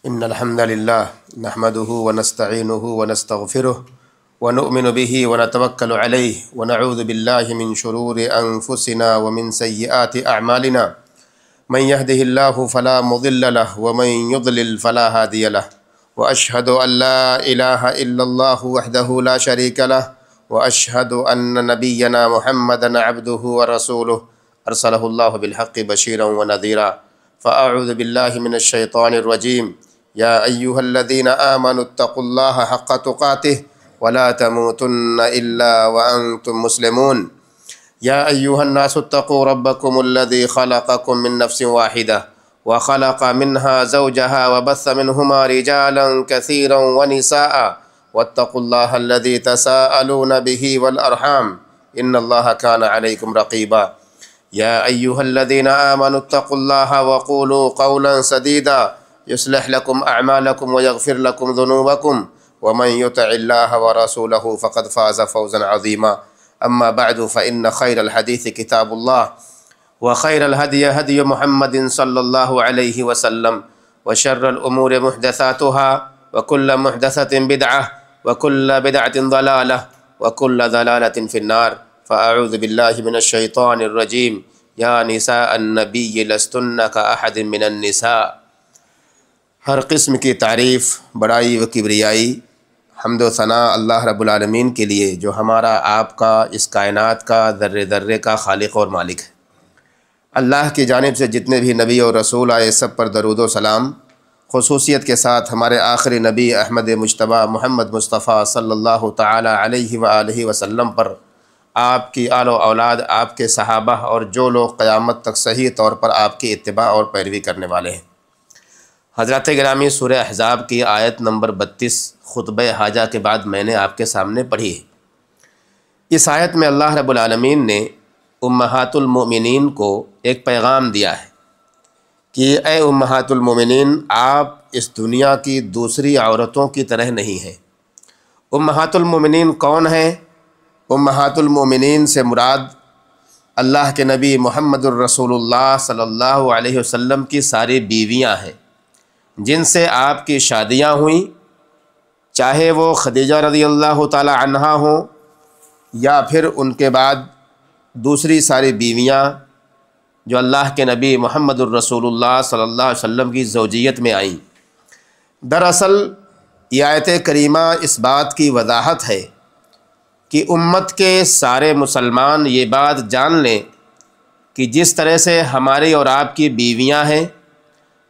إن الحمد لله نحمده ونستعينه ونستغفره ونؤمن به ونتوكل عليه ونعوذ بالله من شرور أنفسنا ومن سيئات أعمالنا من يهده الله فلا مضل له ومن يضلل فلا هادي له وأشهد أن لا إله إلا الله وحده لا شريك له وأشهد أن نبينا محمدا عبده ورسوله أرسله الله بالحق بشيرا ونذيرا فأعوذ بالله من الشيطان الرجيم يا أيها الذين آمنوا اتقوا الله حق تقاته ولا تموتن إلا وأنتم مسلمون يا أيها الناس اتقوا ربكم الذي خلقكم من نفس واحدة وخلق منها زوجها وبث منهما رجالا كثيرا ونساء واتقوا الله الذي تساءلون به والأرحام إن الله كان عليكم رقيبا يا أيها الذين آمنوا اتقوا الله وقولوا قولا سديدا يصلح لكم أعمالكم ويغفر لكم ذنوبكم ومن يطع الله ورسوله فقد فاز فوزا عظيما أما بعد فإن خير الحديث كتاب الله وخير الهدي هدي محمد صلى الله عليه وسلم وشر الأمور محدثاتها وكل محدثة بدعة وكل بدعة ضلالة وكل ضلالة في النار فأعوذ بالله من الشيطان الرجيم يا نساء النبي لستن كأحد من النساء۔ ہر قسم کی تعریف، بڑائی و کبریائی، حمد و ثناء اللہ رب العالمین کے لیے جو ہمارا آپ کا، اس کائنات کا، ذرے ذرے کا خالق اور مالک ہے۔ اللہ کی جانب سے جتنے بھی نبی اور رسول آئے سب پر درود و سلام، خصوصیت کے ساتھ ہمارے آخری نبی احمد مجتبیٰ محمد مصطفیٰ صلی اللہ تعالی علیہ وآلہ وسلم پر، آپ کی آل و اولاد، آپ کے صحابہ اور جو لوگ قیامت تک صحیح طور پر آپ کی اتباع اور پیروی کرنے والے ہیں۔ حضرات گرامی، سورہ احزاب کی آیت نمبر 32 خطبہ حاجہ کے بعد میں نے آپ کے سامنے پڑھی ہے۔ اس آیت میں اللہ رب العالمین نے امہات المؤمنین کو ایک پیغام دیا ہے کہ اے امہات المؤمنین، آپ اس دنیا کی دوسری عورتوں کی طرح نہیں ہیں۔ امہات المؤمنین کون ہیں؟ امہات المؤمنین سے مراد اللہ کے نبی محمد الرسول اللہ صلی اللہ علیہ وسلم کی ساری بیویاں ہیں جن سے آپ کی شادیاں ہوئیں، چاہے وہ خدیجہ رضی اللہ تعالی عنہا ہوں یا پھر ان کے بعد دوسری ساری بیویاں جو اللہ کے نبی محمد الرسول اللہ صلی اللہ علیہ وسلم کی زوجیت میں آئیں۔ دراصل یہ آیت کریمہ اس بات کی وضاحت ہے کہ امت کے سارے مسلمان یہ بات جان لیں کہ جس طرح سے ہماری اور آپ کی بیویاں ہیں،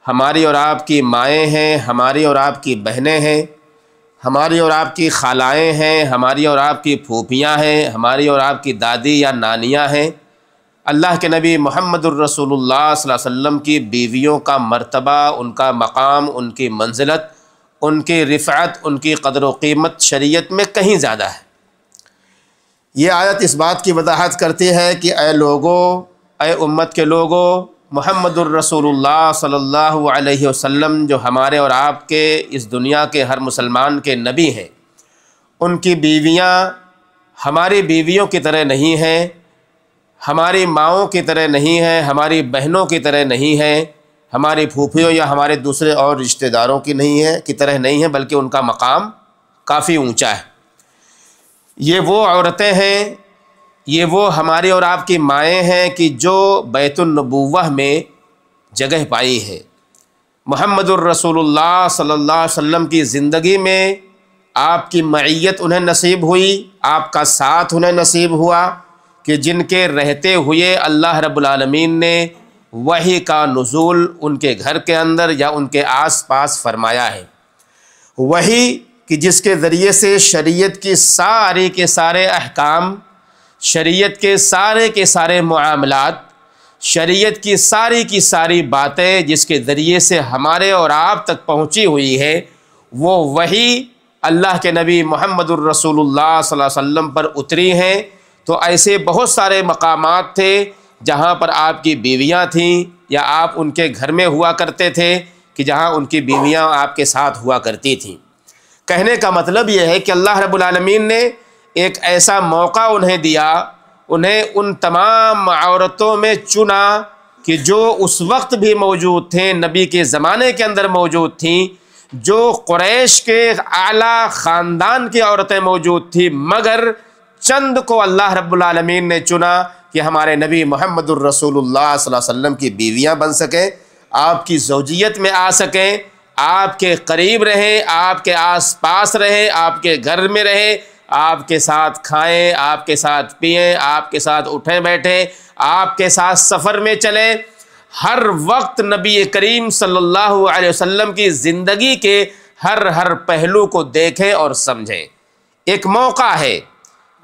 ہماری اور آپ کی مائیں ہیں، ہماری اور آپ کی بہنیں ہیں، ہماری اور آپ کی خالائیں ہیں، ہماری اور آپ کی پھوپھیاں ہیں، ہماری اور آپ کی دادی یا نانیاں ہیں، اللہ کے نبی محمد الرسول اللہ صلی اللہ علیہ وسلم کی بیویوں کا مرتبہ، ان کا مقام، ان کی منزلت، ان کی رفعت، ان کی قدر و قیمت شریعت میں کہیں زیادہ ہے۔ یہ آیت اس بات کی وضاحت کرتی ہے کہ اے لوگو، اے امت کے لوگو، محمد الرسول اللہ صلی اللہ علیہ وسلم جو ہمارے اور آپ کے، اس دنیا کے ہر مسلمان کے نبی ہیں، ان کی بیویاں ہماری بیویوں کی طرح نہیں ہیں، ہماری ماؤں کی طرح نہیں ہیں، ہماری بہنوں کی طرح نہیں ہیں، ہماری پھوپھیوں یا ہمارے دوسرے اور رشتہ داروں کی نہیں ہے کی طرح نہیں ہیں، بلکہ ان کا مقام کافی اونچا ہے۔ یہ وہ عورتیں ہیں، یہ وہ ہماری اور آپ کی مائیں ہیں کہ جو بیت النبوہ میں جگہ پائی ہیں۔ محمد الرسول اللہ صلی اللہ علیہ وسلم کی زندگی میں آپ کی معیت انہیں نصیب ہوئی، آپ کا ساتھ انہیں نصیب ہوا کہ جن کے رہتے ہوئے اللہ رب العالمین نے وحی کا نزول ان کے گھر کے اندر یا ان کے آس پاس فرمایا ہے۔ وحی کہ جس کے ذریعے سے شریعت کی سارے کے سارے احکام، شریعت کے سارے معاملات، شریعت کی ساری باتیں جس کے ذریعے سے ہمارے اور آپ تک پہنچی ہوئی ہے، وہ وحی اللہ کے نبی محمد الرسول اللہ صلی اللہ علیہ وسلم پر اتری ہیں۔ تو ایسے بہت سارے مقامات تھے جہاں پر آپ کی بیویاں تھیں یا آپ ان کے گھر میں ہوا کرتے تھے کہ جہاں ان کی بیویاں آپ کے ساتھ ہوا کرتی تھیں۔ کہنے کا مطلب یہ ہے کہ اللہ رب العالمین نے ایک ایسا موقع انہیں دیا، انہیں ان تمام عورتوں میں چنا کہ جو اس وقت بھی موجود تھیں، نبی کے زمانے کے اندر موجود تھیں، جو قریش کے اعلیٰ خاندان کی عورتیں موجود تھیں، مگر چند کو اللہ رب العالمین نے چنا کہ ہمارے نبی محمد الرسول اللہ صلی اللہ علیہ وسلم کی بیویاں بن سکیں، آپ کی زوجیت میں آ سکیں، آپ کے قریب رہیں، آپ کے آس پاس رہیں، آپ کے گھر میں رہیں، آپ کے ساتھ کھائیں، آپ کے ساتھ پئیں، آپ کے ساتھ اٹھیں بیٹھیں، آپ کے ساتھ سفر میں چلیں، ہر وقت نبی کریم صلی اللہ علیہ وسلم کی زندگی کے ہر پہلو کو دیکھیں اور سمجھیں۔ ایک موقع ہے،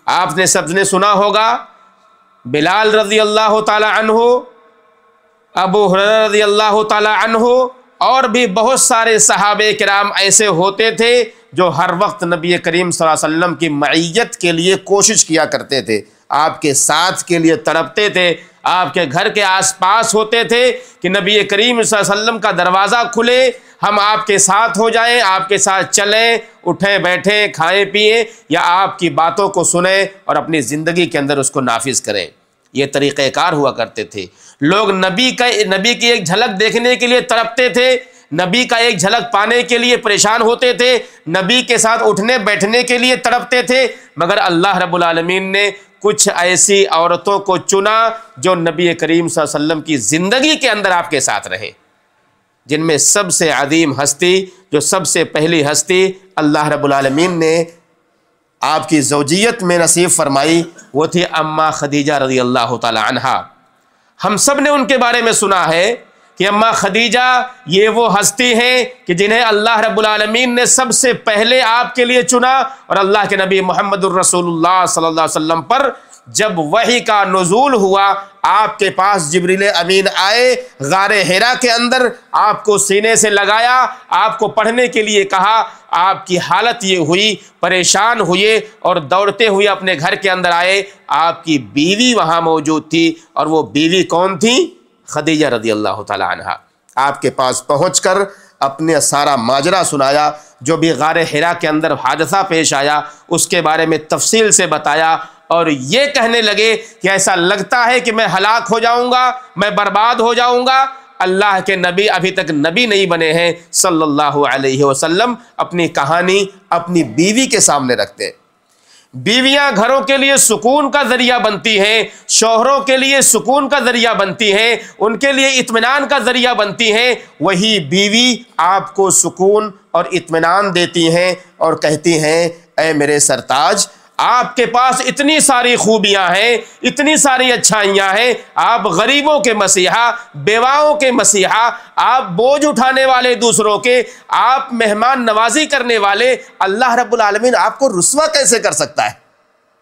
آپ نے سب نے سنا ہوگا، بلال رضی اللہ تعالی عنہ، ابو ہریرہ رضی اللہ تعالی عنہ اور بھی بہت سارے صحابہ کرام ایسے ہوتے تھے جو ہر وقت نبی کریم صلی اللہ علیہ وسلم کی معیت کے لیے کوشش کیا کرتے تھے، آپ کے ساتھ کے لیے تڑپتے تھے، آپ کے گھر کے آس پاس ہوتے تھے کہ نبی کریم صلی اللہ علیہ وسلم کا دروازہ کھلے، ہم آپ کے ساتھ ہو جائیں، آپ کے ساتھ چلیں، اٹھیں بیٹھیں، کھائیں پئیں، یا آپ کی باتوں کو سنیں اور اپنی زندگی کے اندر اس کو نافذ کریں۔ یہ طریقہ کار ہوا کرتے تھے۔ لوگ نبی کی ایک جھلک دیکھنے کے لیے تڑپتے تھے، نبی کا ایک جھلک پانے کے لیے پریشان ہوتے تھے، نبی کے ساتھ اٹھنے بیٹھنے کے لیے تڑپتے تھے، مگر اللہ رب العالمین نے کچھ ایسی عورتوں کو چنا جو نبی کریم صلی اللہ علیہ وسلم کی زندگی کے اندر آپ کے ساتھ رہے، جن میں سب سے عظیم ہستی، جو سب سے پہلی ہستی اللہ رب العالمین نے آپ کی زوجیت میں نصیب فرمائی، وہ تھی اماں خدیجہ رضی اللہ تعالی عنہا۔ ہم سب نے ان کے بارے میں سنا ہے کہ اماں خدیجہ یہ وہ ہستی ہیں کہ جنہیں اللہ رب العالمین نے سب سے پہلے آپ کے لیے چنا، اور اللہ کے نبی محمد الرسول اللہ صلی اللہ علیہ وسلم پر جب وحی کا نزول ہوا، آپ کے پاس جبریل امین آئے، غار حرا کے اندر آپ کو سینے سے لگایا، آپ کو پڑھنے کے لیے کہا، آپ کی حالت یہ ہوئی، پریشان ہوئے اور دوڑتے ہوئے اپنے گھر کے اندر آئے، آپ کی بیوی وہاں موجود تھی، اور وہ بیوی کون تھی؟ خدیجہ رضی اللہ تعالی عنہا۔ آپ کے پاس پہنچ کر اپنے سارا ماجرا سنایا، جو بھی غار حرا کے اندر حادثہ پیش آیا اس کے بارے میں تفصیل سے بتایا، اور یہ کہنے لگے کہ ایسا لگتا ہے کہ میں ہلاک ہو جاؤں گا، میں برباد ہو جاؤں گا۔ اللہ کے نبی ابھی تک نبی نہیں بنے ہیں صلی اللہ علیہ وسلم، اپنی کہانی اپنی بیوی کے سامنے رکھتے ہیں۔ بیویاں گھروں کے لیے سکون کا ذریعہ بنتی ہیں، شوہروں کے لیے سکون کا ذریعہ بنتی ہیں، ان کے لیے اطمینان کا ذریعہ بنتی ہیں، وہی بیوی آپ کو سکون اور اطمینان دیتی ہیں اور کہتی ہیں اے میرے سرتاج، آپ کے پاس اتنی ساری خوبیاں ہیں، اتنی ساری اچھائیاں ہیں، آپ غریبوں کے مسیحا، بیواؤں کے مسیحا، آپ بوجھ اٹھانے والے دوسروں کے، آپ مہمان نوازی کرنے والے، اللہ رب العالمین آپ کو رسوا کیسے کر سکتا ہے؟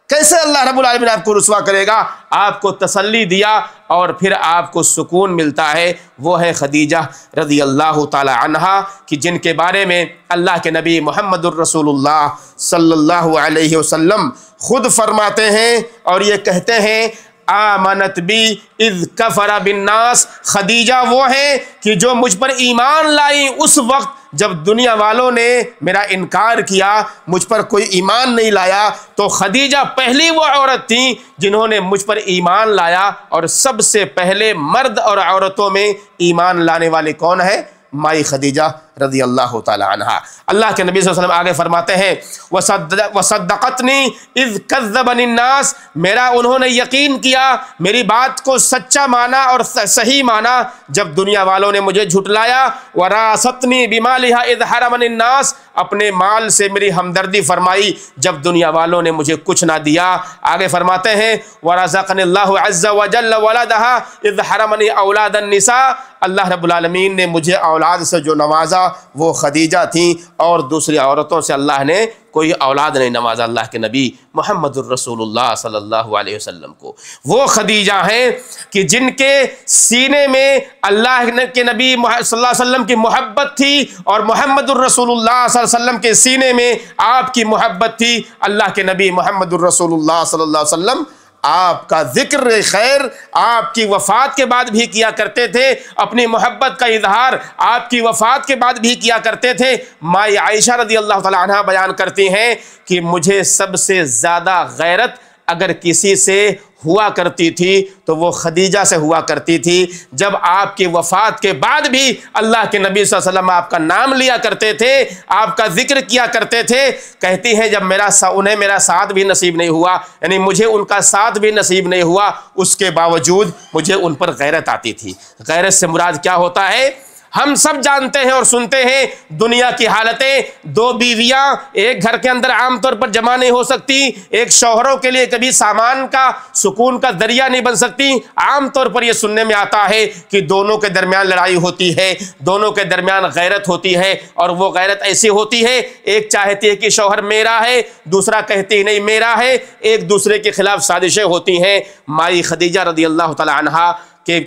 کیسے اللہ رب العالمین آپ کو رسوا کرے گا؟ آپ کو تسلی دیا اور پھر آپ کو سکون ملتا ہے، وہ ہے خدیجہ رضی اللہ تعالی عنہا، کہ جن کے بارے میں اللہ کے نبی محمد الرسول اللہ صلی اللہ علیہ وسلم خود فرماتے ہیں اور یہ کہتے ہیں آمنت بی اذ کفر بالناس، خدیجہ وہ ہیں کہ جو مجھ پر ایمان لائی اس وقت جب دنیا والوں نے میرا انکار کیا، مجھ پر کوئی ایمان نہیں لایا، تو خدیجہ پہلی وہ عورت تھیں جنہوں نے مجھ پر ایمان لایا، اور سب سے پہلے مرد اور عورتوں میں ایمان لانے والے کون ہے؟ مائی خدیجہ رضی اللہ تعالی عنہا۔ اللہ کے نبی صلی اللہ علیہ وسلم آگے فرماتے ہیں وصدقتنی اذ کذبنی الناس، میرا انہوں نے یقین کیا، میری بات کو سچا مانا اور صحیح مانا جب دنیا والوں نے مجھے جھٹلایا، وراثتنی بمالھا اذ حرمنی الناس، اپنے مال سے میری ہمدردی فرمائی جب دنیا والوں نے مجھے کچھ نہ دیا۔ آگے فرماتے ہیں ورزقنی اللہ عز وجل ولدھا اذ حرمنی اولاد النساء، اللہ رب العالمین نے مجھے اولاد سے جو نوازا وہ خدیجہ تھیں، اور دوسری عورتوں سے اللہ نے کوئی اولاد نہیں نوازا اللہ کے نبی محمد الرسول اللہ صلی اللہ علیہ وسلم کو۔ وہ خدیجہ ہیں کہ جن کے سینے میں اللہ کے نبی صلی اللہ علیہ وسلم کی محبت تھی، اور محمد الرسول اللہ صلی اللہ علیہ وسلم کے سینے میں آپ کی محبت تھی۔ اللہ کے نبی محمد الرسول اللہ صلی اللہ علیہ وسلم آپ کا ذکر خیر آپ کی وفات کے بعد بھی کیا کرتے تھے، اپنی محبت کا اظہار آپ کی وفات کے بعد بھی کیا کرتے تھے۔ مائی عائشہ رضی اللہ تعالی عنہا بیان کرتی ہیں کہ مجھے سب سے زیادہ غیرت اگر کسی سے ہوا کرتی تھی تو وہ خدیجہ سے ہوا کرتی تھی۔ جب آپ کی وفات کے بعد بھی اللہ کے نبی صلی اللہ علیہ وسلم آپ کا نام لیا کرتے تھے، آپ کا ذکر کیا کرتے تھے۔ کہتی ہیں جب انہیں میرا ساتھ بھی نصیب نہیں ہوا، یعنی مجھے ان کا ساتھ بھی نصیب نہیں ہوا، اس کے باوجود مجھے ان پر غیرت آتی تھی۔ غیرت سے مراد کیا ہوتا ہے؟ ہم سب جانتے ہیں اور سنتے ہیں دنیا کی حالتیں، دو بیویاں ایک گھر کے اندر عام طور پر جمع نہیں ہو سکتی، ایک شوہروں کے لیے کبھی سامان کا سکون کا ذریعہ نہیں بن سکتی۔ عام طور پر یہ سننے میں آتا ہے کہ دونوں کے درمیان لڑائی ہوتی ہے، دونوں کے درمیان غیرت ہوتی ہے، اور وہ غیرت ایسی ہوتی ہے، ایک چاہتی ہے کہ شوہر میرا ہے، دوسرا کہتی نہیں میرا ہے، ایک دوسرے کے خلاف سازشیں ہوتی ہیں۔ مائی خدیجہ رضی اللہ تعالی عنہا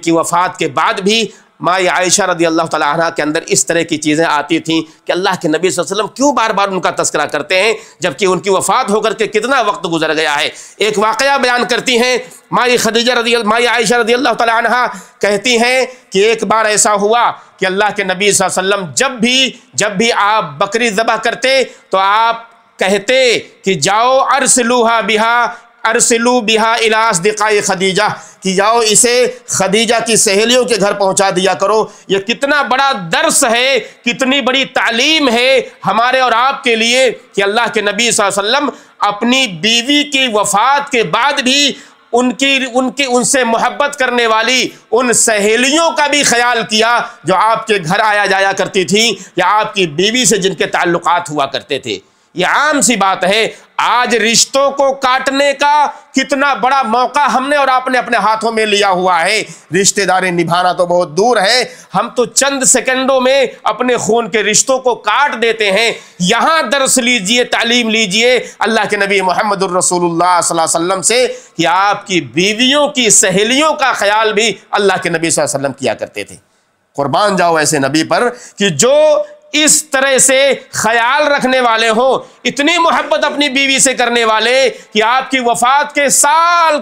کی وفات کے بعد بھی مائی عائشہ رضی اللہ تعالیٰ عنہ کے اندر اس طرح کی چیزیں آتی تھیں کہ اللہ کے نبی صلی اللہ علیہ وسلم کیوں بار بار ان کا تذکرہ کرتے ہیں جبکہ ان کی وفات ہو کر کے کتنا وقت گزر گیا ہے۔ ایک واقعہ بیان کرتی ہیں مائی عائشہ رضی اللہ تعالیٰ عنہ، کہتی ہیں کہ ایک بار ایسا ہوا کہ اللہ کے نبی صلی اللہ علیہ وسلم جب بھی آپ بکری ذبح کرتے تو آپ کہتے کہ جاؤ ارسلوا بہا الی اصدقاء خدیجہ، کہ جاؤ اسے خدیجہ کی سہیلیوں کے گھر پہنچا دیا کرو۔ یہ کتنا بڑا درس ہے، کتنی بڑی تعلیم ہے ہمارے اور آپ کے لیے کہ اللہ کے نبی صلی اللہ علیہ وسلم اپنی بیوی کی وفات کے بعد بھی ان سے محبت کرنے والی ان سہیلیوں کا بھی خیال کیا جو آپ کے گھر آیا جایا کرتی تھیں یا آپ کی بیوی سے جن کے تعلقات ہوا کرتے تھے۔ یہ عام سی بات ہے۔ آج رشتوں کو کاٹنے کا کتنا بڑا موقع ہم نے اور آپ نے اپنے ہاتھوں میں لیا ہوا ہے۔ رشتہ داری نبھانا تو بہت دور ہے، ہم تو چند سیکنڈوں میں اپنے خون کے رشتوں کو کاٹ دیتے ہیں۔ یہاں درس لیجئے، تعلیم لیجئے اللہ کے نبی محمد الرسول اللہ صلی اللہ علیہ وسلم سے کہ آپ کی بیویوں کی سہیلیوں کا خیال بھی اللہ کے نبی صلی اللہ علیہ وسلم کیا کرتے تھے۔ قربان جاؤ ایسے نبی پر کہ جو اس طرح سے خیال رکھنے والے ہوں، اتنی محبت اپنی بیوی سے کرنے والے کہ آپ کی وفات کے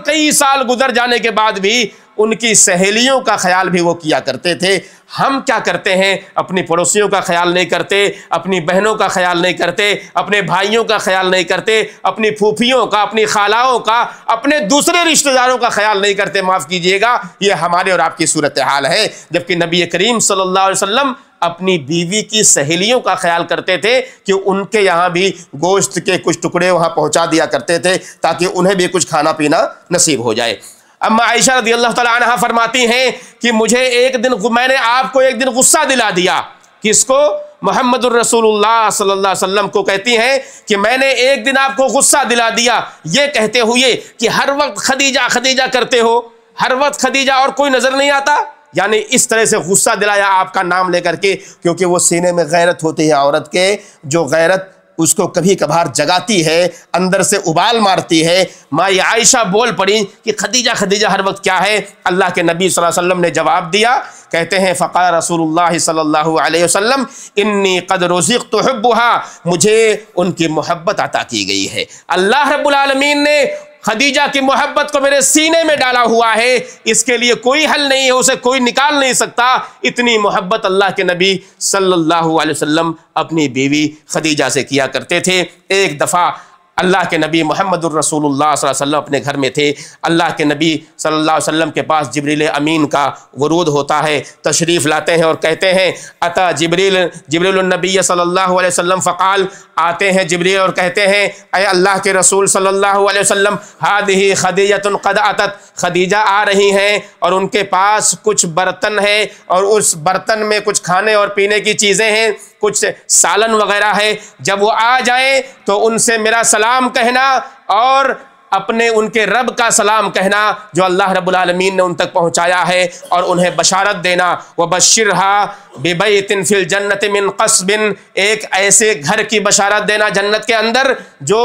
کئی سال گزر جانے کے بعد بھی ان کی سہیلیوں کا خیال بھی وہ کیا کرتے تھے۔ ہم کیا کرتے ہیں؟ اپنی پڑوسیوں کا خیال نہیں کرتے، اپنی بہنوں کا خیال نہیں کرتے، اپنے بھائیوں کا خیال نہیں کرتے، اپنی پھوپھیوں کا، اپنی خالاؤں کا، اپنے دوسرے رشتہ داروں کا خیال نہیں کرتے۔ معاف کیجیے گا، یہ ہمارے اور آپ کی صورتحال ہے، جبکہ نبی کریم صلی اللہ علیہ وسلم اپنی بیوی کی سہیلیوں کا خیال کرتے تھے کہ ان کے یہاں بھی گوشت کے کچھ ٹکڑے وہاں پہنچا دیا کرتے تھے تاکہ انہیں بھی کچھ کھانا پینا نصیب ہو جائے۔ اما عائشہ رضی اللہ تعالی عنہا فرماتی ہیں کہ میں نے آپ کو ایک دن غصہ دلا دیا۔ کس کو؟ محمد الرسول اللہ صلی اللہ علیہ وسلم کو کہتی ہیں کہ میں نے ایک دن آپ کو غصہ دلا دیا، یہ کہتے ہوئے کہ ہر وقت خدیجہ خدیجہ کرتے ہو، ہر وقت خدیجہ اور کوئی نظر نہیں آتا۔ یعنی اس طرح سے غصہ دلایا آپ کا نام لے کر کے، کیونکہ وہ سینے میں غیرت ہوتی ہے عورت کے، جو غیرت اس کو کبھی کبھار جگاتی ہے، اندر سے ابال مارتی ہے۔ مائی عائشہ بول پڑی کہ خدیجہ خدیجہ ہر وقت کیا ہے؟ اللہ کے نبی صلی اللہ علیہ وسلم نے جواب دیا، کہتے ہیں فقال رسول اللہ صلی اللہ علیہ وسلم انی قد رزقت حبها، مجھے ان کی محبت عطا کی گئی ہے۔ اللہ رب العالمین نے خدیجہ کی محبت کو میرے سینے میں ڈالا ہوا ہے، اس کے لیے کوئی حل نہیں ہے، اسے کوئی نکال نہیں سکتا۔ اتنی محبت اللہ کے نبی صلی اللہ علیہ وسلم اپنی بیوی خدیجہ سے کیا کرتے تھے۔ ایک دفعہ اللہ کے نبی محمد الرسول اللہ صلی اللہ علیہ وسلم اپنے گھر میں تھے، اللہ کے نبی صلی اللہ علیہ وسلم کے پاس جبریل امین کا ورود ہوتا ہے، تشریف لاتے ہیں اور کہتے ہیں اتا جبریل النبی صلی اللہ علیہ وسلم فقال، آتے ہیں جبریل اور کہتے ہیں اے اللہ کے رسول صلی اللہ علیہ وسلم ہذہ خدیجۃ قد اتت، خدیجہ آ رہی ہیں اور ان کے پاس کچھ برتن ہے اور اس برتن میں کچھ کھانے اور پینے کی چیزیں ہیں، کچھ سالن وغیرہ ہے، جب وہ آ جائیں تو ان سے میرا سلام کہنا اور اپنے ان کے رب کا سلام کہنا جو اللہ رب العالمین نے ان تک پہنچایا ہے، اور انہیں بشارت دینا وَبَشِّرْهَا بِبَيْتٍ فِي الْجَنَّةِ مِنْ قَصْبٍ، ایک ایسے گھر کی بشارت دینا جنت کے اندر جو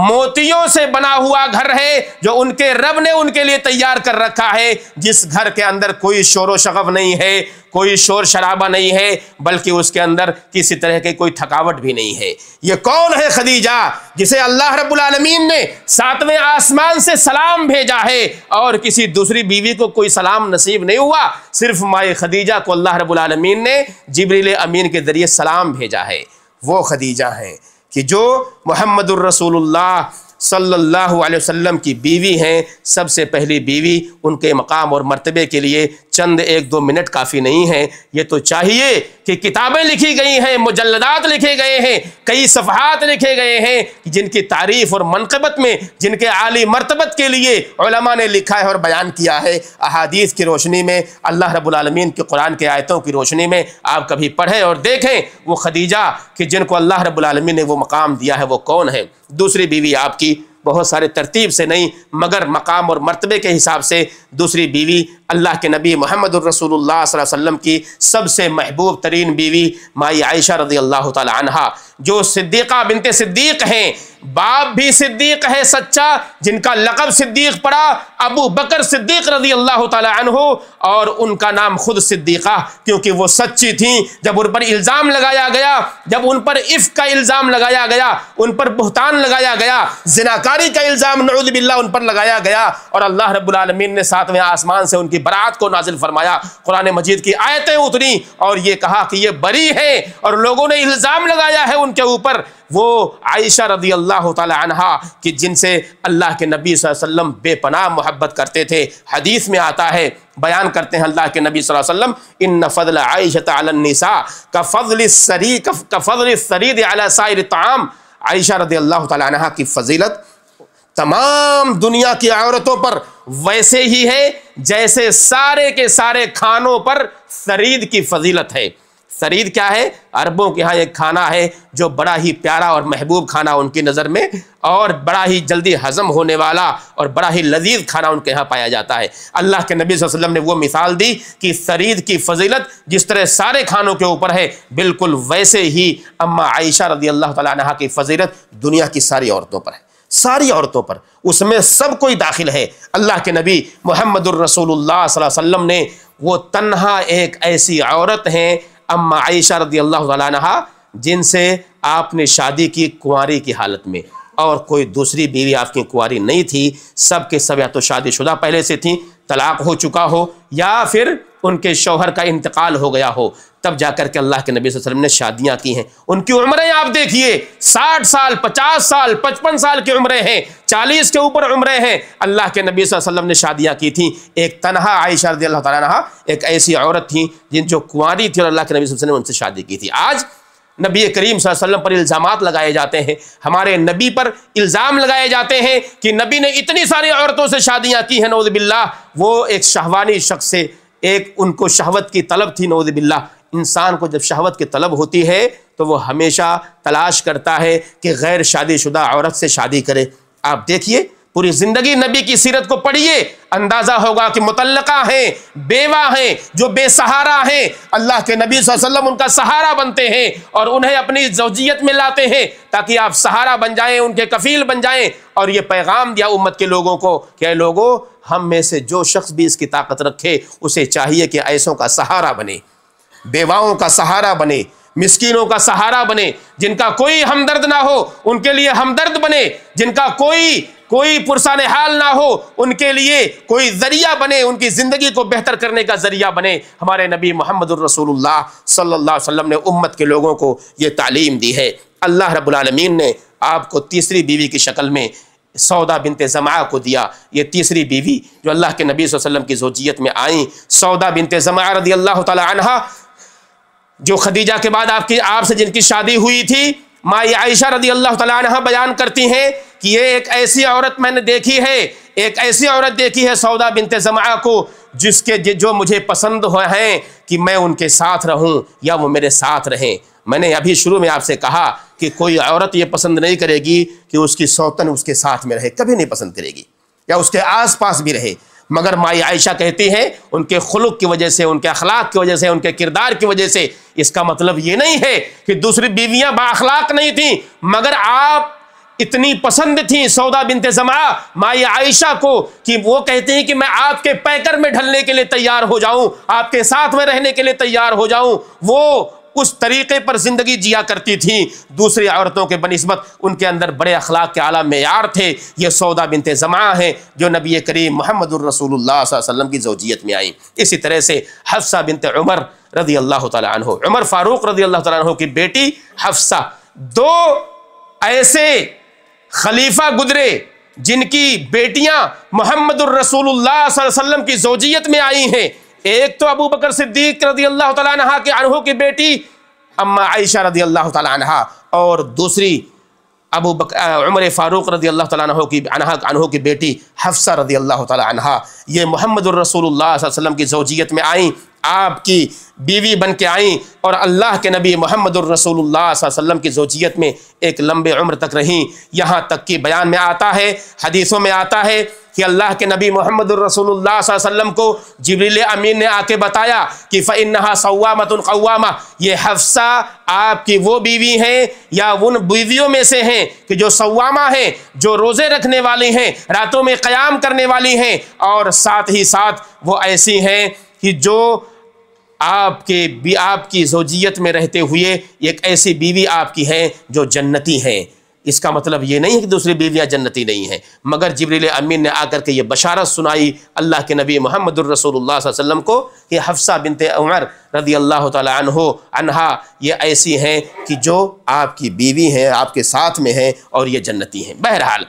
موتیوں سے بنا ہوا گھر ہے، جو ان کے رب نے ان کے لیے تیار کر رکھا ہے، جس گھر کے اندر کوئی شور و شغب نہیں ہے، کوئی شور شرابہ نہیں ہے، بلکہ اس کے اندر کسی طرح کی کوئی تھکاوٹ بھی نہیں ہے۔ یہ کون ہے خدیجہ جسے اللہ رب العالمین نے 7ویں آسمان سے سلام بھیجا ہے اور کسی دوسری بیوی کو کوئی سلام نصیب نہیں ہوا؟ صرف مائی خدیجہ کو اللہ رب العالمین نے جبریل امین کے ذریعے سلام بھیجا ہے۔ وہ خدیجہ ہیں کہ جو محمد الرسول اللہ صلی اللہ علیہ وسلم کی بیوی ہیں، سب سے پہلی بیوی، ان کے مقام اور مرتبے کے لیے چند 1-2 منٹ کافی نہیں ہیں، یہ تو چاہیے کہ کتابیں لکھی گئی ہیں، مجلدات لکھے گئے ہیں، کئی صفحات لکھے گئے ہیں، جن کی تعریف اور منقبت میں جن کے عالی مرتبت کے لیے علماء نے لکھا ہے اور بیان کیا ہے، احادیث کی روشنی میں، اللہ رب العالمین کی قرآن کے آیتوں کی روشنی میں آپ کبھی پڑھیں اور دیکھیں وہ خدیجہ کہ جن کو اللہ رب العالمین نے وہ مقام دیا ہے وہ کون ہے۔ دوسری بیوی آپ کی بہت سارے ترتیب سے نہیں مگر مقام اور مرتبے کے حساب سے دوسری بیوی اللہ کے نبی محمد الرسول اللہ صلی اللہ علیہ وسلم کی سب سے محبوب ترین بیوی مائی عائشہ رضی اللہ تعالی عنہا، جو صدیقہ بنت صدیق ہیں، باپ بھی صدیق ہے سچا، جن کا لقب صدیق پڑا ابو بکر صدیق رضی اللہ تعالی عنہ، اور ان کا نام خود صدیقہ کیونکہ وہ سچی تھیں۔ جب ان پر الزام لگایا گیا، جب ان پر افک کا الزام لگایا گیا، ان پر بہتان لگایا گیا، زناکاری کا الزام نعوذ باللہ ان پر لگایا گیا، اور اللہ رب العالمین نے 7ویں آسمان سے ان کی برات کو نازل فرمایا، قرآن مجید کی آیتیں اتری اور یہ کہا کہ یہ بری ہے، اور لوگوں نے الزام لگایا ہے ان کے اوپر، وہ عائشہ رضی اللہ تعالی عنہا کہ جن سے اللہ کے نبی صلی اللہ علیہ وسلم بے پناہ محبت کرتے تھے۔ حدیث میں آتا ہے، بیان کرتے ہیں اللہ کے نبی صلی اللہ علیہ وسلم، ان فضل عائشہ علی النساء کفضل الثرید علی سائر الطعام، عائشہ رضی اللہ تعالی عنہا کی فضیلت تمام دنیا کی عورتوں پر ویسے ہی ہے جیسے سارے کے سارے کھانوں پر ثرید کی فضیلت ہے۔ ثرید کیا ہے؟ عربوں کے ہاں ایک کھانا ہے جو بڑا ہی پیارا اور محبوب کھانا ان کی نظر میں، اور بڑا ہی جلدی ہضم ہونے والا اور بڑا ہی لذیذ کھانا ان کے ہاں پایا جاتا ہے۔ اللہ کے نبی صلی اللہ علیہ وسلم نے وہ مثال دی کہ ثرید کی فضیلت جس طرح سارے کھانوں کے اوپر ہے، بالکل ویسے ہی اما عائشہ رضی اللہ تعالیٰ عنہا کی فضیلت دنیا کی ساری عورتوں پر ہے، ساری عورتوں پر، اس میں سب کوئی داخل ہے۔ اللہ کے نبی محمد الرسول اللہ صلی اللہ علیہ وسلم نے وہ تنہا ایک ایسی عورت ہیں اما عائشہ رضی اللہ تعالیٰ عنہا جن سے آپ نے شادی کی کنواری کی حالت میں، اور کوئی دوسری بیوی آپ کی کنواری نہیں تھی، سب کے سب یا تو شادی شدہ پہلے سے تھیں، طلاق ہو چکا ہو، یا پھر ان کے شوہر کا انتقال ہو گیا ہو، تب جا کر کے اللہ کے نبی صلی اللہ علیہ وسلم نے شادیاں کی ہیں۔ ان کی عمریں آپ دیکھیے، 60 سال 50 سال 55 سال کی عمریں ہیں، 40 کے اوپر عمریں ہیں، اللہ کے نبی صلی اللہ علیہ وسلم نے شادیاں کی تھیں۔ ایک تنہا عائشہ رضی اللہ تعالیٰ عنہا ایک ایسی عورت تھیں جن جو کنواری تھی اور اللہ کے نبی صلی اللہ علیہ وسلم نے ان سے شادی کی تھی۔ آج نبی کریم صلی اللہ علیہ وسلم پر الزامات لگائے جاتے ہیں، ہمارے نبی پر الزام لگائے جاتے ہیں کہ نبی نے اتنی ساری عورتوں سے شادیاں کی ہیں، نعوذ باللہ، وہ ایک شہوانی شخص سے، ایک ان کو شہوت کی طلب تھی، نعوذ باللہ۔ انسان کو جب شہوت کی طلب ہوتی ہے تو وہ ہمیشہ تلاش کرتا ہے کہ غیر شادی شدہ عورت سے شادی کرے۔ آپ دیکھیے پوری زندگی نبی کی سیرت کو پڑھیے، اندازہ ہوگا کہ مطلقہ ہیں، بیوہ ہیں، جو بے سہارا ہیں، اللہ کے نبی صلی اللہ علیہ وسلم ان کا سہارا بنتے ہیں اور انہیں اپنی زوجیت میں لاتے ہیں تاکہ آپ سہارا بن جائیں، ان کے کفیل بن جائیں، اور یہ پیغام دیا امت کے لوگوں کو کہ اے لوگوں، ہم میں سے جو شخص بھی اس کی طاقت رکھے اسے چاہیے کہ ایسوں کا سہارا بنے، بیواؤں کا سہارا بنے، مسکینوں کا سہارا بنے، جن کا کوئی ہمدرد نہ ہو ان کے لیے ہمدرد بنے، جن کا کوئی پرسان حال نہ ہو ان کے لیے کوئی ذریعہ بنے، ان کی زندگی کو بہتر کرنے کا ذریعہ بنے۔ ہمارے نبی محمد الرسول اللہ صلی اللہ علیہ وسلم نے امت کے لوگوں کو یہ تعلیم دی ہے۔ اللہ رب العالمین نے آپ کو تیسری بیوی کی شکل میں سودا بنت زمعہ کو دیا۔ یہ تیسری بیوی جو اللہ کے نبی صلی اللہ علیہ وسلم کی زوجیت میں آئیں، سودا بنت زمعہ رضی اللہ تعالی عنہا، جو خدیجہ کے بعد آپ سے جن کی شادی ہوئی تھی، مائی عائشہ رضی اللہ تعالی عنہا بیان کرتی ہیں کہ یہ ایک ایسی عورت میں نے دیکھی ہے، ایک ایسی عورت دیکھی ہے سودا بنت زمعہ کو جو مجھے پسند ہیں کہ میں ان کے ساتھ رہوں یا وہ میرے ساتھ رہیں۔ میں نے ابھی شروع میں آپ سے کہا کہ کوئی عورت یہ پسند نہیں کرے گی کہ اس کی سوتن اس کے ساتھ میں رہے، کبھی نہیں پسند کرے گی، یا اس کے آس پاس بھی رہے، مگر مائی عائشہ کہتی ہیں ان کے خلق کی وجہ سے، ان کے اخلاق کی وجہ سے، ان کے کردار کی وجہ سے۔ اس کا مطلب یہ نہیں ہے کہ دوسری بیویاں با اخلاق نہیں تھیں، مگر آپ اتنی پسند تھیں سودا بنت زمعہ مائی عائشہ کو کہ وہ کہتے ہیں کہ میں آپ کے پیکر میں ڈھلنے کے لیے تیار ہو جاؤں، آپ کے ساتھ میں رہنے کے لیے تیار ہو جاؤں۔ وہ اس طریقے پر زندگی جیا کرتی تھیں، دوسری عورتوں کے بنسبت ان کے اندر بڑے اخلاق کے اعلیٰ معیار تھے۔ یہ سودا بنت زمعہ ہیں جو نبی کریم محمد الرسول اللہ صلی اللہ علیہ وسلم کی زوجیت میں آئیں۔ اسی طرح سے حفصہ بنت عمر رضی اللہ تعالی عنہ، عمر فاروق رضی اللہ تعالی عنہ کی بیٹی حفصہ، دو ایسے خلیفہ گزرے جن کی بیٹیاں محمد الرسول اللہ صلی اللہ علیہ وسلم کی زوجیت میں آئی ہیں، ایک تو ابو بکر صدیق رضی اللہ تعالیٰ عنہ کی بیٹی اما عائشہ رضی اللہ تعالیٰ عنہ، اور دوسری عمر فاروق رضی اللہ تعالیٰ عنہ کی بیٹی حفصہ رضی اللہ تعالیٰ عنہ، یہ محمد الرسول اللہ صلی اللہ علیہ وسلم کی زوجیت میں آئیں، آپ کی بیوی بن کے آئیں، اور اللہ کے نبی محمد الرسول اللہ صلی اللہ علیہ وسلم کی زوجیت میں ایک لمبے عمر تک رہیں، یہاں تک کہ بیان میں آتا ہے، حدیثوں میں آتا ہے کہ اللہ کے نبی محمد الرسول اللہ صلی اللہ علیہ وسلم کو جبریل امین نے آ کے بتایا کہ فَإِنَّهَا صَوَّامَةٌ قَوَّامَةٌ، یہ حفصہ آپ کی وہ بیوی ہیں یا ان بیویوں میں سے ہیں کہ جو صوامہ ہیں، جو روزے رکھنے والی ہیں، راتوں میں قیام کرنے والی ہیں، اور ساتھ ہی ساتھ وہ ایسی ہیں کہ جو آپ کی زوجیت میں رہتے ہوئے ایک ایسی بیوی آپ کی ہے جو جنتی ہیں۔ اس کا مطلب یہ نہیں ہے کہ دوسری بیویاں جنتی نہیں ہیں، مگر جبریل امین نے آ کر کے یہ بشارت سنائی اللہ کے نبی محمد الرسول اللہ صلی اللہ علیہ وسلم کو کہ حفصہ بنت عمر رضی اللہ تعالی عنہا یہ ایسی ہیں کہ جو آپ کی بیوی ہیں، آپ کے ساتھ میں ہیں، اور یہ جنتی ہیں۔ بہرحال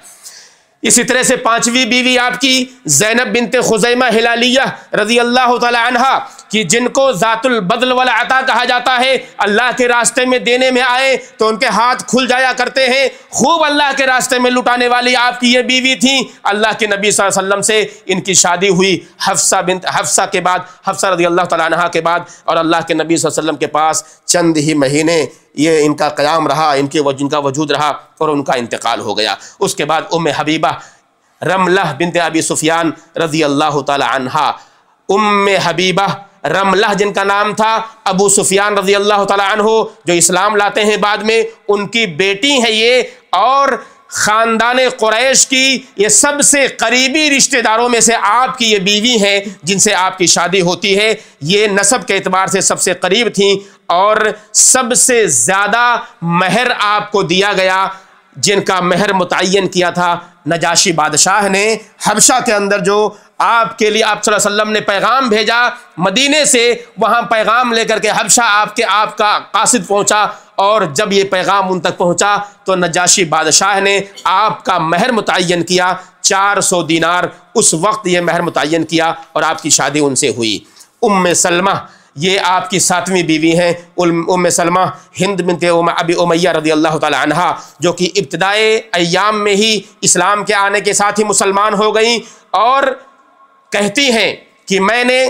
اسی طرح سے پانچویں بیوی آپ کی زینب بنت خزیمہ ہلالیہ رضی اللہ تعالی عنہا، کہ جن کو ذات البذل والعطا کہا جاتا ہے، اللہ کے راستے میں دینے میں آئے تو ان کے ہاتھ کھل جایا کرتے ہیں، خوب اللہ کے راستے میں لٹانے والی آپ کی یہ بیوی تھیں۔ اللہ کے نبی صلی اللہ علیہ وسلم سے ان کی شادی ہوئی حفصہ کے بعد، حفصہ رضی اللہ تعالیٰ عنہا کے بعد، اور اللہ کے نبی صلی اللہ علیہ وسلم کے پاس چند ہی مہینے یہ ان کا قیام رہا، ان کا وجود رہا، اور ان کا انتقال ہو گیا۔ اس کے بعد ام حبیبہ رملہ بنت ابی سفیان رضی اللہ تعالی عنہا، ام حبیبہ رملہ جن کا نام تھا، ابو سفیان رضی اللہ تعالی عنہ جو اسلام لاتے ہیں بعد میں، ان کی بیٹی ہے یہ، اور خاندان قریش کی یہ سب سے قریبی رشتہ داروں میں سے آپ کی یہ بیوی ہیں جن سے آپ کی شادی ہوتی ہے۔ یہ نسب کے اعتبار سے سب سے قریب تھیں، اور سب سے زیادہ مہر آپ کو دیا گیا، جن کا مہر متعین کیا تھا نجاشی بادشاہ نے حبشہ کے اندر، جو آپ کے لیے آپ صلی اللہ علیہ وسلم نے پیغام بھیجا مدینے سے، وہاں پیغام لے کر کے حبشہ آپ کا قاصد پہنچا، اور جب یہ پیغام ان تک پہنچا تو نجاشی بادشاہ نے آپ کا مہر متعین کیا، 400 دینار اس وقت یہ مہر متعین کیا، اور آپ کی شادی ان سے ہوئی۔ ام سلمہ یہ آپ کی 7ویں بیوی ہیں۔ ام سلمہ ہند بنت ابی امیہ رضی اللہ تعالی عنہا، جو کہ ابتدائے ایام میں ہی اسلام کے آنے کے ساتھ ہی مسلمان ہو گئیں، اور کہتی ہیں کہ میں نے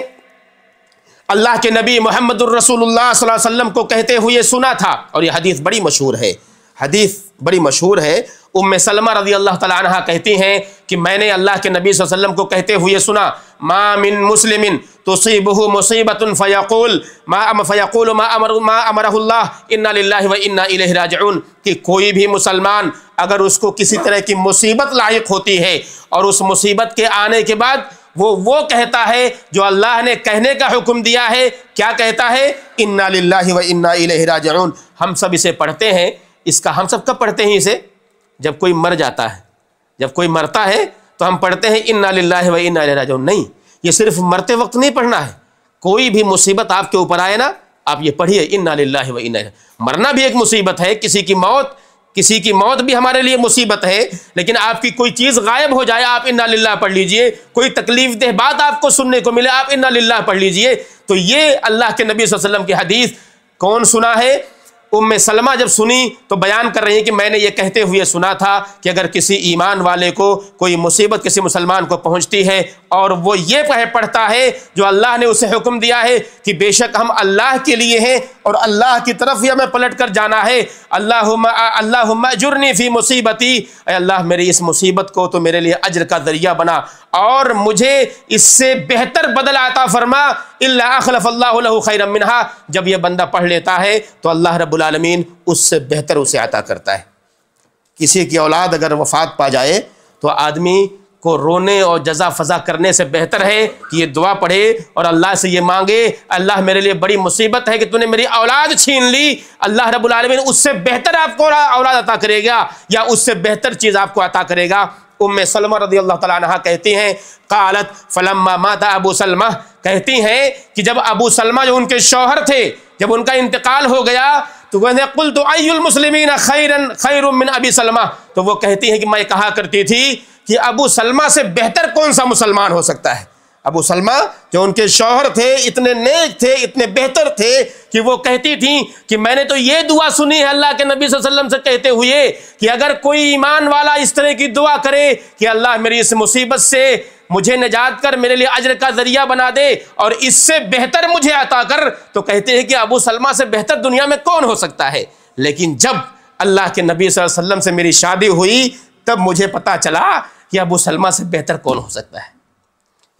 اللہ کے نبی محمد الرسول اللہ صلی اللہ علیہ وسلم کو کہتے ہوئے سنا تھا، اور یہ حدیث بڑی مشہور ہے۔ ام سلمہ رضی اللہ تعالی عنہا کہتی ہیں کہ میں نے اللہ کے نبی صلی اللہ علیہ وسلم کو کہتے ہوئے سنا، ما من مسلم تصیبہ مصیبت فیقول ما امرہ اللہ انا للہ و انا الیہ راجعون، کہ کوئی بھی مسلمان اگر اس کو کسی طرح کی مصیبت لاحق ہوتی ہے، اور اس مصیبت کے آنے کے بعد وہ کہتا ہے جو اللہ نے کہنے کا حکم دیا ہے، کیا کہتا ہے؟ انا للہ و انا الیہ راجعون۔ ہم سب اسے پڑھتے ہیں، اس کا ہم سب کب پڑھتے ہیں اسے؟ جب کوئی مر جاتا ہے، جب کوئی مرتا ہے تو ہم پڑھتے ہیں انا للہ و انا الیہ راجعون۔ نہیں، یہ صرف مرتے وقت نہیں پڑھنا ہے، کوئی بھی مصیبت آپ کے اوپر آئے نا، آپ یہ پڑھیے انا للہ و انا الیہ۔ مرنا بھی ایک مصیبت ہے، کسی کی موت بھی ہمارے لیے مصیبت ہے، لیکن آپ کی کوئی چیز غائب ہو جائے آپ انا للہ پڑھ لیجئے، کوئی تکلیف دہ بات آپ کو سننے کو ملے آپ انا للہ پڑھ لیجئے۔ تو یہ اللہ کے نبی صلی اللہ علیہ وسلم کی حدیث کون سنا ہے؟ ام سلمہ جب سنی تو بیان کر رہی ہیں کہ میں نے یہ کہتے ہوئے سنا تھا کہ اگر کسی ایمان والے کو کوئی مصیبت کسی مسلمان کو پہنچتی ہے، اور وہ یہ پڑھتا ہے جو اللہ نے اسے حکم دیا ہے کہ بے شک ہم اللہ کے لیے ہیں اور اللہ کی طرف ہی ہمیں پلٹ کر جانا ہے، اللہم اجرنی فی مصیبتی، اے اللہ میری اس مصیبت کو تو میرے لیے اجر کا ذریعہ بنا، اور مجھے اس سے بہتر بدل عطا فرما، الا اخلف اللہ له خیرا منہا۔ جب یہ بندہ پڑھ لیتا ہے تو اللہ رب العالمین اس سے بہتر اسے عطا کرتا ہے۔ کسی کی اولاد اگر وفات پا جائے تو آدمی کو رونے اور جزا فضا کرنے سے بہتر ہے کہ یہ دعا پڑھے اور اللہ سے یہ مانگے، اللہ میرے لیے بڑی مصیبت ہے کہ تو نے میری اولاد چھین لی، اللہ رب العالمین اس سے بہتر آپ کو اولاد عطا کرے گا، یا اس سے بہتر چیز آپ کو عطا کرے گا۔ ام سلمہ رضی اللہ تعالیٰ عنہ کہتی ہیں، قالت فلما مات ابو سلمہ، کہتی ہیں کہ جب ابو سلمہ جو ان کے شوہر تھے، جب ان کا انتقال ہو گیا تو کہتے ہیں قلت ای المسلمین خیر من ابی سلمہ، تو وہ کہتی ہیں کہ میں کہا کرتی تھی کہ ابو سلمہ سے بہتر کون سا مسلمان ہو سکتا ہے۔ ابو سلمہ جو ان کے شوہر تھے اتنے نیک تھے، اتنے بہتر تھے کہ وہ کہتی تھیں کہ میں نے تو یہ دعا سنی ہے اللہ کے نبی صلی اللہ علیہ وسلم سے کہتے ہوئے کہ اگر کوئی ایمان والا اس طرح کی دعا کرے کہ اللہ میری اس مصیبت سے مجھے نجات کر، میرے لیے اجر کا ذریعہ بنا دے اور اس سے بہتر مجھے عطا کر، تو کہتے ہیں کہ ابو سلمہ سے بہتر دنیا میں کون ہو سکتا ہے۔ لیکن جب اللہ کے نبی صلی اللہ علیہ وسلم سے میری شادی ہوئی تب مجھے پتا چلا کہ ابو سلمہ سے بہتر کون ہو سکتا ہے۔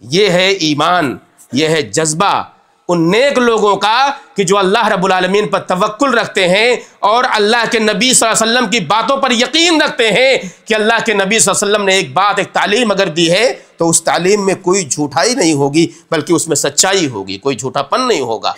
یہ ہے ایمان، یہ ہے جذبہ ان نیک لوگوں کا کہ جو اللہ رب العالمین پر توکل رکھتے ہیں اور اللہ کے نبی صلی اللہ علیہ وسلم کی باتوں پر یقین رکھتے ہیں کہ اللہ کے نبی صلی اللہ علیہ وسلم نے ایک بات، ایک تعلیم اگر دی ہے تو اس تعلیم میں کوئی جھوٹائی نہیں ہوگی بلکہ اس میں سچائی ہوگی، کوئی جھوٹا پن نہیں ہوگا۔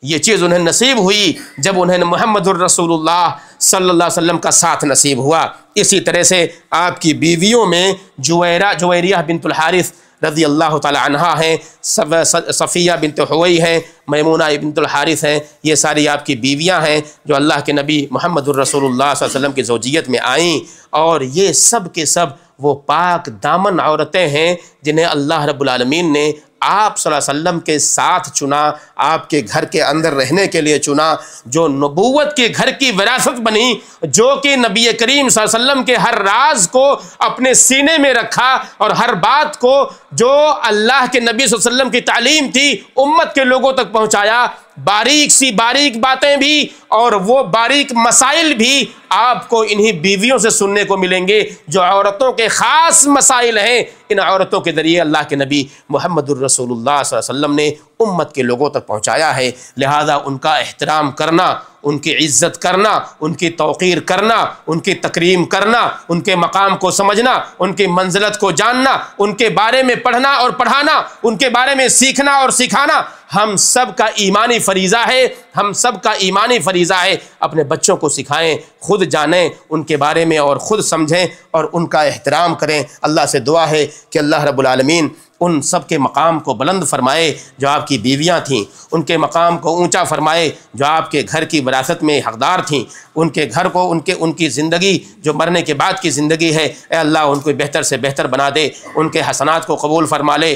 یہ چیز انہیں نصیب ہوئی جب انہیں محمد الرسول اللہ صلی اللہ علیہ وسلم کا ساتھ نصیب ہوا۔ اسی طرح سے آپ کی بیویوں میں جویریہ بنت الحارث رضی اللہ تعالی عنہا ہیں، صفیہ بنت حوی ہیں، میمونہ بنت الحارث ہیں، یہ ساری آپ کی بیویاں ہیں جو اللہ کے نبی محمد الرسول اللہ صلی اللہ علیہ وسلم کی زوجیت میں آئیں، اور یہ سب کے سب وہ پاک دامن عورتیں ہیں جنہیں اللہ رب العالمین نے آپ صلی اللہ علیہ وسلم کے ساتھ چنا، آپ کے گھر کے اندر رہنے کے لیے چنا، جو نبوت کے گھر کی وراثت بنی، جو کہ نبی کریم صلی اللہ علیہ وسلم کے ہر راز کو اپنے سینے میں رکھا اور ہر بات کو جو اللہ کے نبی صلی اللہ علیہ وسلم کی تعلیم تھی امت کے لوگوں تک پہنچایا۔ باریک سی باریک باتیں بھی اور وہ باریک مسائل بھی آپ کو انہی بیویوں سے سننے کو ملیں گے، جو عورتوں کے خاص مسائل ہیں ان عورتوں کے ذریعے اللہ کے نبی محمد الرسول اللہ صلی اللہ علیہ وسلم نے امت کے لوگوں تک پہنچایا ہے۔ لہذا ان کا احترام کرنا، ان کی عزت کرنا، ان کی توقیر کرنا، ان کی تکریم کرنا، ان کے مقام کو سمجھنا، ان کی منزلت کو جاننا، ان کے بارے میں پڑھنا اور پڑھانا، ان کے بارے میں سیکھنا اور سکھانا ہم سب کا ایمانی فریضہ ہے، ہم سب کا ایمانی فریضہ ہے۔ اپنے بچوں کو سکھائیں، خود جانیں ان کے بارے میں اور خود سمجھیں اور ان کا احترام کریں۔ اللہ سے دعا ہے کہ اللہ رب العالمین ان سب کے مقام کو بلند فرمائے جو آپ کی بیویاں تھیں، ان کے مقام کو اونچا فرمائے جو آپ کے گھر کی وراثت میں حقدار تھیں، ان کے گھر کو ان کی زندگی جو مرنے کے بعد کی زندگی ہے اے اللہ ان کو بہتر سے بہتر بنا دے، ان کے حسنات کو قبول فرما لے۔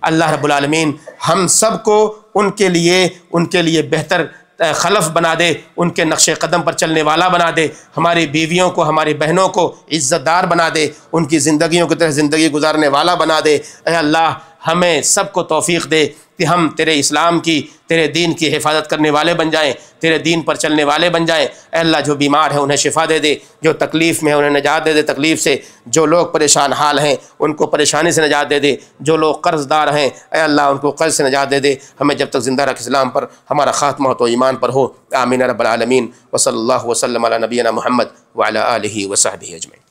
اللہ رب العالمین ہم سب کو ان کے لیے بہتر خلف بنا دے، ان کے نقش قدم پر چلنے والا بنا دے، ہماری بیویوں کو، ہماری بہنوں کو عزت دار بنا دے، ان کی زندگیوں کی طرح زندگی گزارنے والا بنا دے۔ اے اللہ ہمیں سب کو توفیق دے کہ ہم تیرے اسلام کی، تیرے دین کی حفاظت کرنے والے بن جائیں، تیرے دین پر چلنے والے بن جائیں۔ اے اللہ جو بیمار ہیں انہیں شفا دے دے، جو تکلیف میں ہیں انہیں نجات دے دے تکلیف سے، جو لوگ پریشان حال ہیں ان کو پریشانی سے نجات دے دے، جو لوگ قرض دار ہیں اے اللہ ان کو قرض سے نجات دے دے۔ ہمیں جب تک زندہ رکھ اسلام پر، ہمارا خاتمہ ہو تو ایمان پر ہو۔ آمین رب العالمین۔ وصلی اللہ وسلم علی نبینا محمد وعلی آلہ وصحبہ اجمعین۔